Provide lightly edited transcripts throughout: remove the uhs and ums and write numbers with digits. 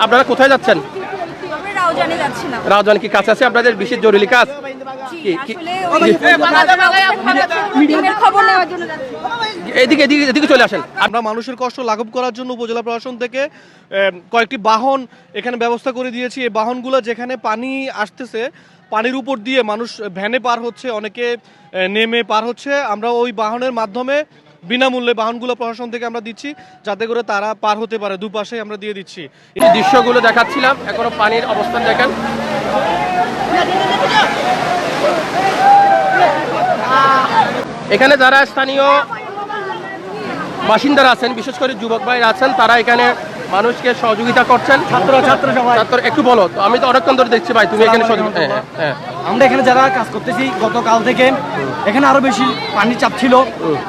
আপনারা কোথায় যাচ্ছেন? রাউজান কি কাছে আছে আপনাদের? বিশেষ জরুরি কাজ? এদিকে এদিকে এদিকে চলে আসেন। আমরা মানুষের কষ্ট লাঘব করার জন্য উপজেলা প্রশাসন থেকে কয়েকটি বাহন এখানে ব্যবস্থা করে দিয়েছি। এই বাহনগুলো যেখানে পানি আসতেছে, পানির উপর দিয়ে মানুষ ভ্যানে পার হচ্ছে, অনেকে নেমে পার হচ্ছে, আমরা ওই বাহনের মাধ্যমে বিনামূল্যে বাহনগুলো প্রশাসন থেকে আমরা দিচ্ছি, যাতে করে তারা পার হতে পারে। দুপাশে আমরা দিয়ে দিচ্ছি। এই দৃশ্যগুলো দেখাচ্ছিলাম, এখনো পানির অবস্থান দেখেন। এখানে যারা স্থানীয় বাসিন্দারা আছেন, বিশেষ করে যুবক ভাইরা আছেন, তারা এখানে মানুষকে সহযোগিতা করছেন। ছাত্র একটু বলো তো, আমি তো অনেকক্ষণ ধরে দেখছি ভাই তুমি এখানে সহযোগিতা। আমরা এখানে যারা কাজ করতেছি গতকাল থেকে এখানে আরো বেশি পানির চাপ ছিল,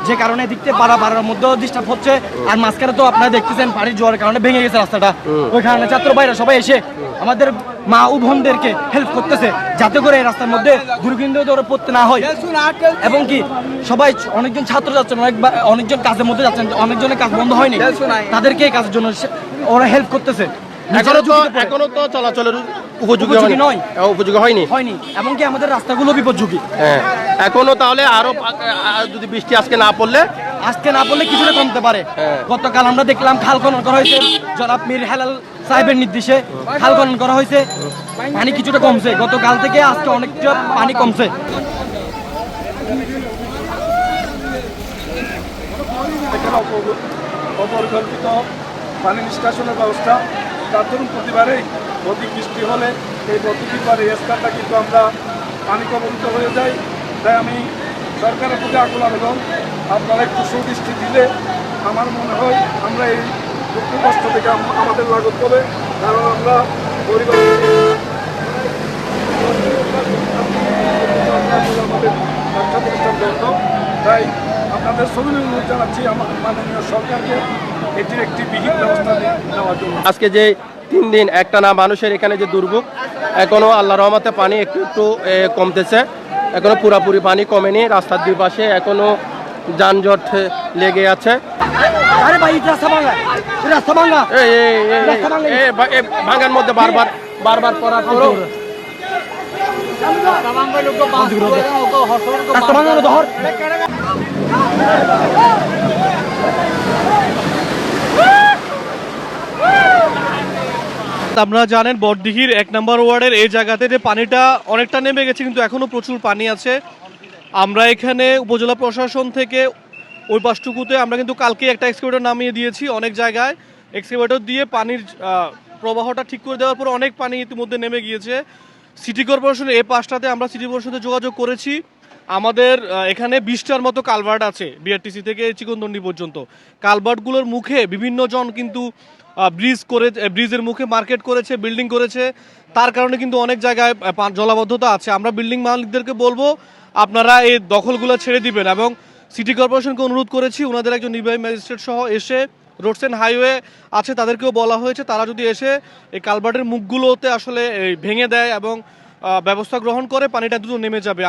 যে কারণে দেখতে বাড়ার মধ্যেও ডিস্টার্ব হচ্ছে। আর মাঝখানে তো আপনারা দেখতেছেন পানির জোয়ারের কারণে ভেঙে গেছে রাস্তাটা। ওই কারণে ছাত্র ভাইরা সবাই এসে আমাদের মা ও বোনদেরকে হেল্প করতেছে, যাতে করে এই রাস্তার মধ্যে দুর্গন্ধ পড়তে না হয়। এবং কি সবাই, অনেকজন ছাত্র যাচ্ছেন, অনেকজন কাজের মধ্যে যাচ্ছেন, অনেকজনের কাজ বন্ধ হয়নি, তাদেরকে এই কাজের জন্য ওরা হেল্প করতেছে। এখনো তো চলাচলের উপযোগী হয়নি। এবং কি আমাদের রাস্তাগুলো বিপজ্ঝুঁকি। এখনো তাহলে আরো যদি বৃষ্টি আজকে না পড়লে কিছুটা কমতে পারে। গতকাল আমরা দেখলাম খাল খনন করা হয়েছে, জনাব মীর হেলাল সাহেবের নির্দেশে খাল খনন করা হয়েছে, পানি কিছুটা কমছে। গতকাল থেকে আজকে অনেকটা পানি কমছে। অপরিকল্পিত পানি নিষ্কাশনের ব্যবস্থা, তার ধরুন প্রতিবারেই অধিক বৃষ্টি হলে এই প্রতিবার এই স্থানটা কিন্তু আমরা পানি কবলিত হয়ে যাই। তাই আমি সরকারের প্রতি আকুল আবেদন, আপনারা একটু সুদৃষ্টি দিলে আমার মনে হয় আমরা এই দুঃখ কষ্ট থেকে আমাদের লাঘব হবে। কারণ আমরা গরিব আমাদের ব্যবসা প্রতিষ্ঠান বন্ধ। তাই আপনাদের সবিনয় অনুরোধ জানাচ্ছি আমার মাননীয় সরকারকে এটির একটি বিহিত ব্যবস্থা নেওয়ার জন্য। আজকে যে 3 দিন একটানা মানুষের এখানে যে দুর্ভোগ, এখনো আল্লাহর রহমতে পানি একটু একটু কমতেছে, এখনো পুরোপুরি পানি কমেনি। রাস্তার দুই পাশে এখনো যানজট লেগে আছে। ভাঙার মধ্যে বারবার পড়ার পরও আপনারা জানেন বড়দিঘির 1 নম্বর ওয়ার্ডের এই জায়গাতে যে পানিটা অনেকটা নেমে গেছে, কিন্তু এখনো প্রচুর পানি আছে। আমরা এখানে উপজেলা প্রশাসন থেকে ওই পাশটুকুতে আমরা কিন্তু কালকে একটা এক্সকেভেটর নামিয়ে দিয়েছি। অনেক জায়গায় এক্সকেভেটর দিয়ে পানির প্রবাহটা ঠিক করে দেওয়ার পর অনেক পানি ইতিমধ্যে নেমে গিয়েছে। সিটি কর্পোরেশনের এই পাশটাতে আমরা সিটি কর্পোরেশনের যোগাযোগ করেছি। আমাদের এখানে 20টার মতো কালভার্ট আছে, বিআরটিসি থেকে চিকনদন্ডি পর্যন্ত। কালভার্টগুলোর মুখে বিভিন্ন জন কিন্তু ব্রিজের মুখে মার্কেট করেছে, বিল্ডিং করেছে, তার কারণে কিন্তু অনেক জায়গায় জলাবদ্ধতা আছে। আমরা বিল্ডিং মালিকদেরকে বলবো আপনারা এই দখলগুলো ছেড়ে দিবেন, এবং সিটি কর্পোরেশনকে অনুরোধ করেছি ওনাদের একজন নির্বাহী ম্যাজিস্ট্রেট সহ এসে, রোডস অ্যান্ড হাইওয়ে আছে তাদেরকেও বলা হয়েছে, তারা যদি এসে এই কালভার্টের মুখগুলোতে আসলে ভেঙে দেয় এবং ব্যবস্থা গ্রহণ করে, পানিটা দ্রুত নেমে যাবে।